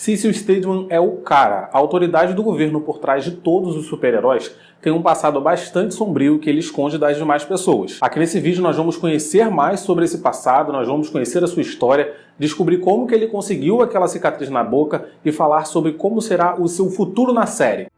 Cecil Stedman é o cara. A autoridade do governo por trás de todos os super-heróis tem um passado bastante sombrio que ele esconde das demais pessoas. Aqui nesse vídeo nós vamos conhecer mais sobre esse passado, nós vamos conhecer a sua história, descobrir como que ele conseguiu aquela cicatriz na boca e falar sobre como será o seu futuro na série.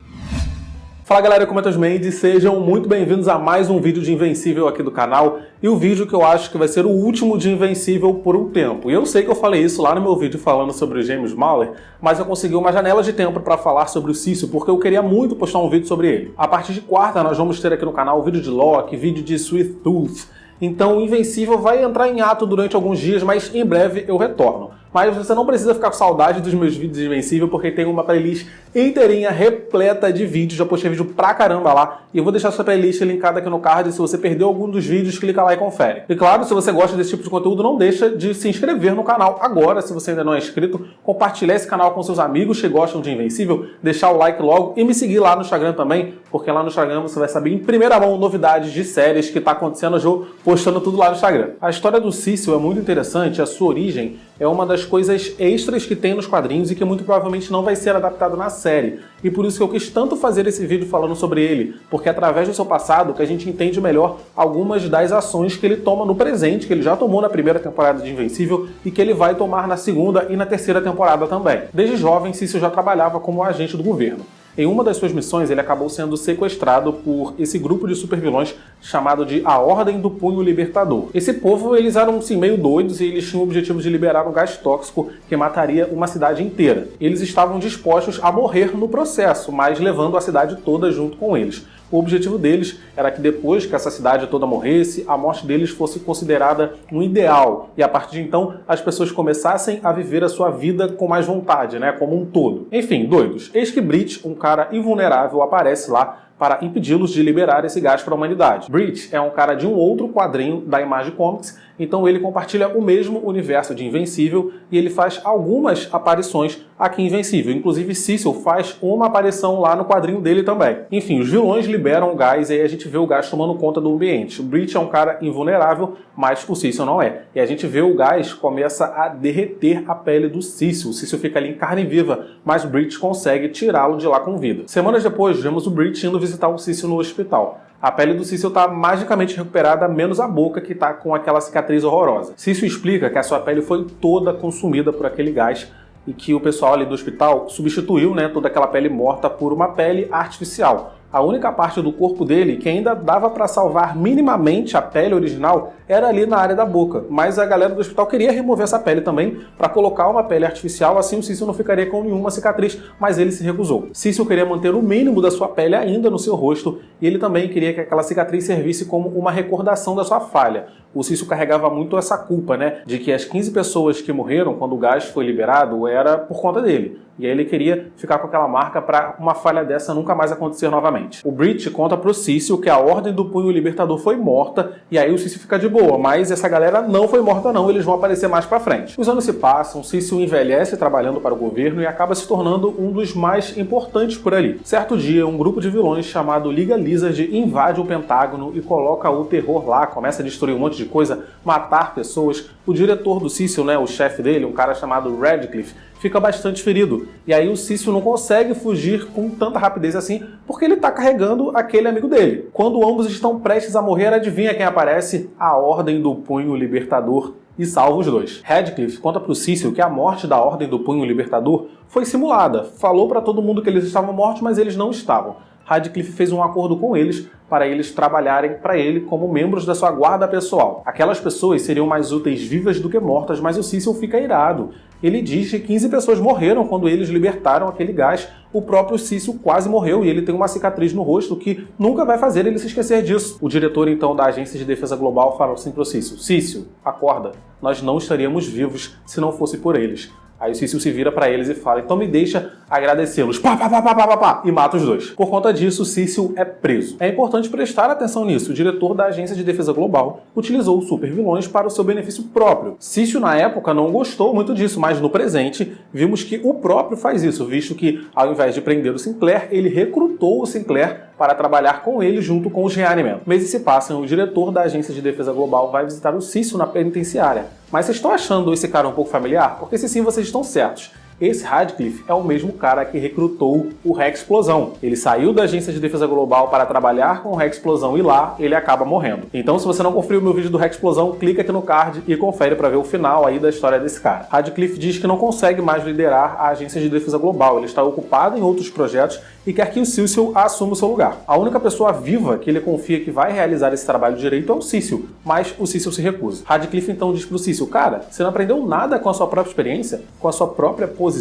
Fala galera, eu sou o Matheus Mendes, sejam muito bem-vindos a mais um vídeo de Invencível aqui do canal e o vídeo que eu acho que vai ser o último de Invencível por um tempo. E eu sei que eu falei isso lá no meu vídeo falando sobre o James Mauler, mas eu consegui uma janela de tempo para falar sobre o Cecil porque eu queria muito postar um vídeo sobre ele. A partir de quarta nós vamos ter aqui no canal vídeo de Loki, vídeo de Sweet Tooth, então o Invencível vai entrar em ato durante alguns dias, mas em breve eu retorno. Mas você não precisa ficar com saudade dos meus vídeos de Invencível, porque tem uma playlist inteirinha, repleta de vídeos. Já postei vídeo pra caramba lá. E eu vou deixar essa playlist linkada aqui no card. Se você perdeu algum dos vídeos, clica lá e confere. E claro, se você gosta desse tipo de conteúdo, não deixa de se inscrever no canal agora. Se você ainda não é inscrito, compartilhar esse canal com seus amigos que gostam de Invencível. Deixar o like logo e me seguir lá no Instagram também, porque lá no Instagram você vai saber em primeira mão novidades de séries que tá acontecendo. Eu vou postando tudo lá no Instagram. A história do Cecil é muito interessante. A sua origem é uma das coisas extras que tem nos quadrinhos e que muito provavelmente não vai ser adaptado na série. E por isso que eu quis tanto fazer esse vídeo falando sobre ele, porque é através do seu passado que a gente entende melhor algumas das ações que ele toma no presente, que ele já tomou na primeira temporada de Invencível e que ele vai tomar na segunda e na terceira temporada também. Desde jovem, Cecil já trabalhava como agente do governo. Em uma das suas missões, ele acabou sendo sequestrado por esse grupo de supervilões chamado de A Ordem do Punho Libertador. Esse povo, eles eram assim, meio doidos e eles tinham o objetivo de liberar um gás tóxico que mataria uma cidade inteira. Eles estavam dispostos a morrer no processo, mas levando a cidade toda junto com eles. O objetivo deles era que depois que essa cidade toda morresse, a morte deles fosse considerada um ideal. E a partir de então, as pessoas começassem a viver a sua vida com mais vontade, né? Como um todo. Enfim, doidos. Eis que Brit, um cara invulnerável, aparece lá para impedi-los de liberar esse gás para a humanidade. Brit é um cara de um outro quadrinho da Image Comics, então ele compartilha o mesmo universo de Invencível e ele faz algumas aparições aqui em Invencível. Inclusive Cecil faz uma aparição lá no quadrinho dele também. Enfim, os vilões liberam o gás e aí a gente vê o gás tomando conta do ambiente. O Brit é um cara invulnerável, mas o Cecil não é. E a gente vê o gás começa a derreter a pele do Cecil. O Cecil fica ali em carne viva, mas Brit consegue tirá-lo de lá com vida. Semanas depois, vemos o Brit indo visitar o Cecil no hospital. A pele do Cecil está magicamente recuperada, menos a boca que está com aquela cicatriz horrorosa. Cecil explica que a sua pele foi toda consumida por aquele gás e que o pessoal ali do hospital substituiu, né, toda aquela pele morta por uma pele artificial. A única parte do corpo dele que ainda dava para salvar minimamente a pele original era ali na área da boca, mas a galera do hospital queria remover essa pele também para colocar uma pele artificial, assim o Cecil não ficaria com nenhuma cicatriz, mas ele se recusou. Cecil queria manter o mínimo da sua pele ainda no seu rosto e ele também queria que aquela cicatriz servisse como uma recordação da sua falha. O Cecil carregava muito essa culpa, né, de que as 15 pessoas que morreram quando o gás foi liberado era por conta dele. E aí ele queria ficar com aquela marca para uma falha dessa nunca mais acontecer novamente. O Brit conta pro Cecil que a Ordem do Punho Libertador foi morta e aí o Cecil fica de boa, mas essa galera não foi morta não, eles vão aparecer mais pra frente. Os anos se passam, Cecil envelhece trabalhando para o governo e acaba se tornando um dos mais importantes por ali. Certo dia, um grupo de vilões chamado Liga Lizard invade o Pentágono e coloca o terror lá, começa a destruir um monte de coisa, matar pessoas. O diretor do Cecil, né, o chefe dele, um cara chamado Radcliffe, fica bastante ferido. E aí o Cecil não consegue fugir com tanta rapidez assim, porque ele está carregando aquele amigo dele. Quando ambos estão prestes a morrer, adivinha quem aparece? A Ordem do Punho Libertador e salva os dois. Radcliffe conta pro Cecil que a morte da Ordem do Punho Libertador foi simulada. Falou para todo mundo que eles estavam mortos, mas eles não estavam. Radcliffe fez um acordo com eles para eles trabalharem para ele como membros da sua guarda pessoal. Aquelas pessoas seriam mais úteis vivas do que mortas, mas o Cecil fica irado. Ele diz que 15 pessoas morreram quando eles libertaram aquele gás. O próprio Cecil quase morreu e ele tem uma cicatriz no rosto que nunca vai fazer ele se esquecer disso. O diretor então da Agência de Defesa Global fala assim pro Cecil: Cecil, acorda, nós não estaríamos vivos se não fosse por eles. Aí o Cecil se vira pra eles e fala: então me deixa agradecê-los. Pá, pá, pá, pá, pá, pá, pá, e mata os dois. Por conta disso, Cecil é preso. É importante prestar atenção nisso. O diretor da Agência de Defesa Global utilizou os supervilões para o seu benefício próprio. Cecil, na época, não gostou muito disso, mas no presente, vimos que o próprio faz isso, visto que, ao invés de prender o Sinclair, ele recrutou o Sinclair para trabalhar com ele junto com os Reanimen. Meses se passam e o diretor da Agência de Defesa Global vai visitar o Cecil na penitenciária. Mas vocês estão achando esse cara um pouco familiar? Porque se sim, vocês estão certos. Esse Radcliffe é o mesmo cara que recrutou o Rexplosão. Ele saiu da Agência de Defesa Global para trabalhar com o Rexplosão e lá ele acaba morrendo. Então, se você não conferiu o meu vídeo do Rexplosão, clica aqui no card e confere para ver o final aí da história desse cara. Radcliffe diz que não consegue mais liderar a Agência de Defesa Global. Ele está ocupado em outros projetos e quer que o Cecil assuma o seu lugar. A única pessoa viva que ele confia que vai realizar esse trabalho direito é o Cecil, mas o Cecil se recusa. Radcliffe então diz pro Cecil: cara, você não aprendeu nada com a sua própria experiência, com a sua própria posição?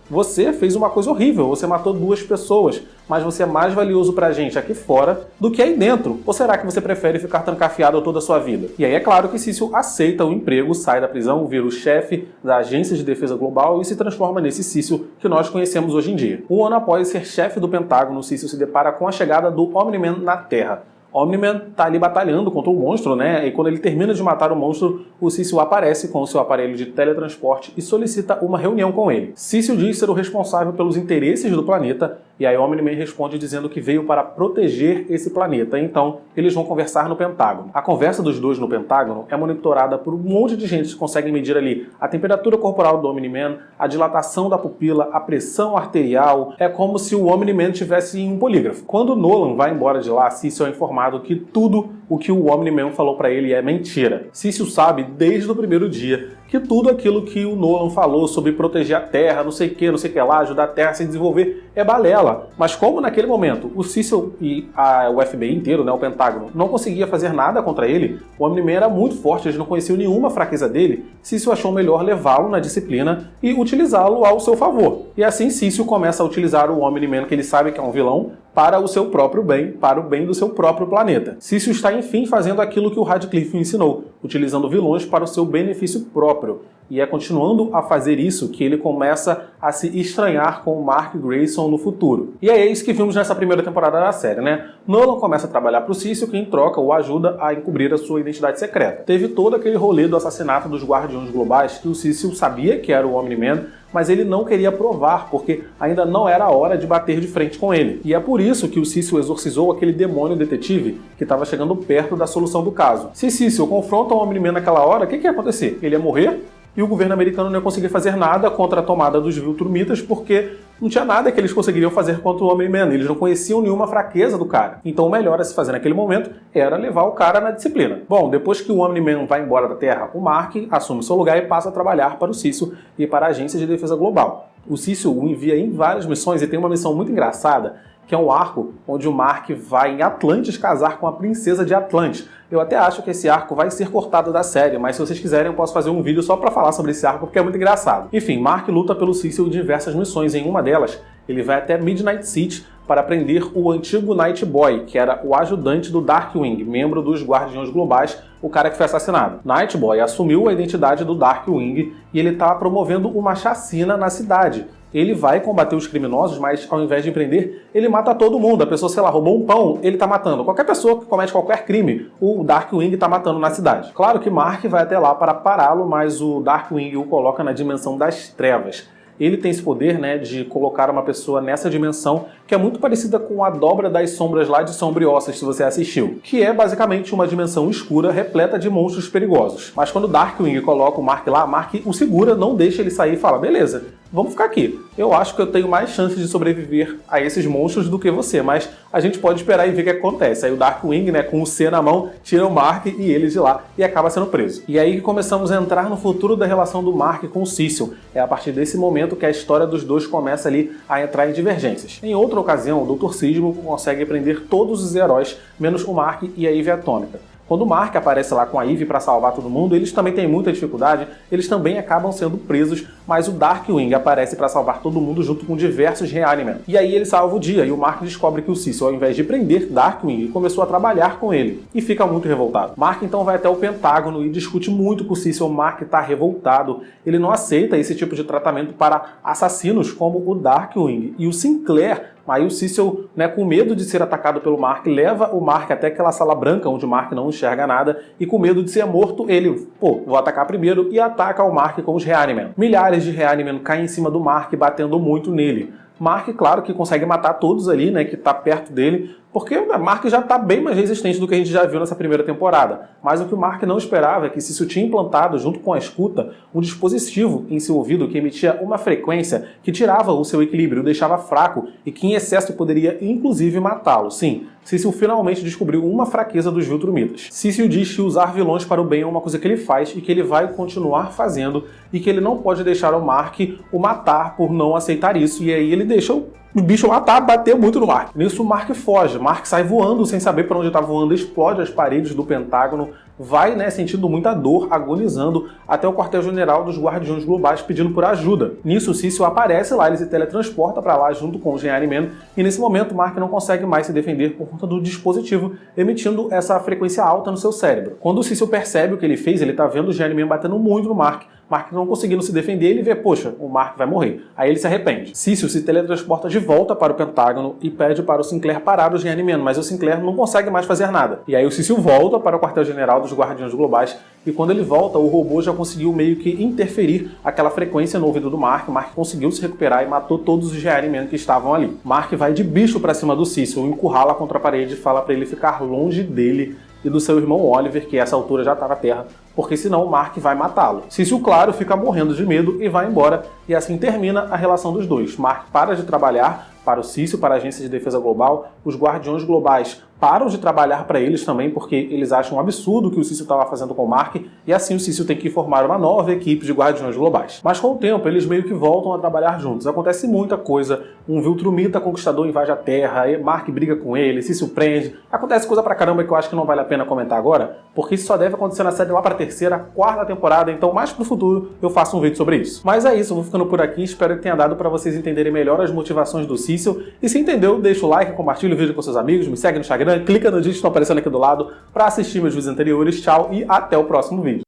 Você fez uma coisa horrível, você matou 2 pessoas, mas você é mais valioso pra gente aqui fora do que aí dentro. Ou será que você prefere ficar trancafiado toda a sua vida? E aí é claro que Cecil aceita o emprego, sai da prisão, vira o chefe da Agência de Defesa Global e se transforma nesse Cecil que nós conhecemos hoje em dia. Um ano após ser chefe do Pentágono, Cecil se depara com a chegada do Omni-Man na Terra. Omni-Man tá ali batalhando contra o monstro, né? E quando ele termina de matar o monstro, o Cecil aparece com o seu aparelho de teletransporte e solicita uma reunião com ele. Cecil diz ser o responsável pelos interesses do planeta, e aí Omni-Man responde dizendo que veio para proteger esse planeta. Então, eles vão conversar no Pentágono. A conversa dos dois no Pentágono é monitorada por um monte de gente que consegue medir ali a temperatura corporal do Omni-Man, a dilatação da pupila, a pressão arterial. É como se o Omni-Man tivesse em um polígrafo. Quando Nolan vai embora de lá, Cecil é informado que tudo o que o Omni-Man falou para ele é mentira. Cecil sabe desde o primeiro dia que tudo aquilo que o Nolan falou sobre proteger a Terra, não sei o que lá, ajudar a Terra a se desenvolver, é balela. Mas como naquele momento o Cecil e o FBI inteiro, né, o Pentágono, não conseguia fazer nada contra ele, o Omni-Man era muito forte, eles não conheciam nenhuma fraqueza dele, Cecil achou melhor levá-lo na disciplina e utilizá-lo ao seu favor. E assim Cecil começa a utilizar o Omni-Man, que ele sabe que é um vilão, para o seu próprio bem, para o bem do seu próprio planeta. Cecil está, enfim, fazendo aquilo que o Radcliffe o ensinou, utilizando vilões para o seu benefício próprio. E é continuando a fazer isso que ele começa a se estranhar com o Mark Grayson no futuro. E é isso que vimos nessa primeira temporada da série, né? Nolan começa a trabalhar para o Cecil, que em troca o ajuda a encobrir a sua identidade secreta. Teve todo aquele rolê do assassinato dos Guardiões Globais, que o Cecil sabia que era o Omni-Man, mas ele não queria provar, porque ainda não era a hora de bater de frente com ele. E é por isso que o Cecil exorcizou aquele demônio detetive que estava chegando perto da solução do caso. Se Cecil confronta o Omni-Man naquela hora, o que ia acontecer? Ele ia morrer e o governo americano não ia conseguir fazer nada contra a tomada dos Viltrumitas, porque não tinha nada que eles conseguiriam fazer contra o Omni-Man. Eles não conheciam nenhuma fraqueza do cara. Então o melhor a se fazer naquele momento era levar o cara na disciplina. Bom, depois que o Omni-Man vai embora da Terra, o Mark assume seu lugar e passa a trabalhar para o Cecil e para a Agência de Defesa Global. O Cecil o envia em várias missões e tem uma missão muito engraçada, que é um arco onde o Mark vai em Atlantis casar com a princesa de Atlantis. Eu até acho que esse arco vai ser cortado da série, mas se vocês quiserem eu posso fazer um vídeo só pra falar sobre esse arco, porque é muito engraçado. Enfim, Mark luta pelo Cecil em diversas missões. Em uma delas, ele vai até Midnight City para prender o antigo Night Boy, que era o ajudante do Darkwing, membro dos Guardiões Globais, o cara que foi assassinado. Night Boy assumiu a identidade do Darkwing e ele está promovendo uma chacina na cidade. Ele vai combater os criminosos, mas ao invés de prender, ele mata todo mundo. A pessoa, sei lá, roubou um pão, ele tá matando. Qualquer pessoa que comete qualquer crime, o Darkwing tá matando na cidade. Claro que Mark vai até lá para pará-lo, mas o Darkwing o coloca na dimensão das trevas. Ele tem esse poder, né, de colocar uma pessoa nessa dimensão que é muito parecida com a Dobra das Sombras lá de Sombriosas, se você assistiu, que é basicamente uma dimensão escura repleta de monstros perigosos. Mas quando o Darkwing coloca o Mark lá, Mark o segura, não deixa ele sair e fala: beleza, vamos ficar aqui. Eu acho que eu tenho mais chances de sobreviver a esses monstros do que você, mas a gente pode esperar e ver o que acontece. Aí o Darkwing, né, com o C na mão, tira o Mark e ele de lá e acaba sendo preso. E aí que começamos a entrar no futuro da relação do Mark com o Cecil. É a partir desse momento que a história dos dois começa ali a entrar em divergências. Em outra ocasião, o Dr. Sismo consegue prender todos os heróis, menos o Mark e a Ivy Atômica. Quando o Mark aparece lá com a Ivy para salvar todo mundo, eles também têm muita dificuldade, eles também acabam sendo presos, mas o Darkwing aparece para salvar todo mundo junto com diversos Reanimen. E aí ele salva o dia, e o Mark descobre que o Cecil, ao invés de prender Darkwing, começou a trabalhar com ele, e fica muito revoltado. Mark então vai até o Pentágono e discute muito com o Cecil. O Mark está revoltado, ele não aceita esse tipo de tratamento para assassinos como o Darkwing e o Sinclair. Aí o Cecil, né, com medo de ser atacado pelo Mark, leva o Mark até aquela sala branca onde o Mark não enxerga nada e com medo de ser morto, ele, vou atacar primeiro, e ataca o Mark com os Reanimen. Milhares de Reanimen caem em cima do Mark, batendo muito nele. Mark, claro, que consegue matar todos ali, né, que tá perto dele, porque o Mark já está bem mais resistente do que a gente já viu nessa primeira temporada. Mas o que o Mark não esperava é que Cecil tinha implantado, junto com a escuta, um dispositivo em seu ouvido que emitia uma frequência que tirava o seu equilíbrio, o deixava fraco e que em excesso poderia inclusive matá-lo. Sim, Cecil finalmente descobriu uma fraqueza dos Viltrumitas. Cecil diz que usar vilões para o bem é uma coisa que ele faz e que ele vai continuar fazendo e que ele não pode deixar o Mark o matar por não aceitar isso, e aí ele deixa o bicho matar, bater muito no Mark. Nisso o Mark foge, Mark sai voando sem saber para onde está voando, explode as paredes do Pentágono, vai, né, sentindo muita dor, agonizando, até o quartel-general dos Guardiões Globais pedindo por ajuda. Nisso, o Cecil aparece lá, ele se teletransporta para lá junto com o G.I.Man, e nesse momento o Mark não consegue mais se defender por conta do dispositivo emitindo essa frequência alta no seu cérebro. Quando o Cecil percebe o que ele fez, ele tá vendo o G.I.Man batendo muito no Mark não conseguindo se defender, ele vê, poxa, o Mark vai morrer. Aí ele se arrepende. Cecil se teletransporta de volta para o Pentágono e pede para o Sinclair parar o G.I.Man, mas o Sinclair não consegue mais fazer nada. E aí o Cecil volta para o quartel-general dos Guardiões Globais e quando ele volta, o robô já conseguiu meio que interferir aquela frequência no ouvido do Mark. Mark conseguiu se recuperar e matou todos os G.I.Man que estavam ali. Mark vai de bicho para cima do Cecil, o encurrala contra a parede e fala para ele ficar longe dele e do seu irmão Oliver, que a essa altura já estava à terra, porque senão o Mark vai matá-lo. Cecil, claro, fica morrendo de medo e vai embora, e assim termina a relação dos dois. Mark para de trabalhar para o Cecil, para a Agência de Defesa Global, os Guardiões Globais param de trabalhar para eles também, porque eles acham um absurdo o que o Cecil estava fazendo com o Mark, e assim o Cecil tem que formar uma nova equipe de Guardiões Globais. Mas com o tempo, eles meio que voltam a trabalhar juntos. Acontece muita coisa, um Viltrumita conquistador invade a Terra, Mark briga com ele, Cecil prende, acontece coisa pra caramba que eu acho que não vale a pena comentar agora, porque isso só deve acontecer na série lá pra terceira, quarta temporada, então mais pro futuro eu faço um vídeo sobre isso. Mas é isso, eu vou ficando por aqui, espero que tenha dado pra vocês entenderem melhor as motivações do Cecil, e se entendeu, deixa o like, compartilha o vídeo com seus amigos, me segue no Instagram, clica no vídeos que estão aparecendo aqui do lado para assistir meus vídeos anteriores. Tchau e até o próximo vídeo.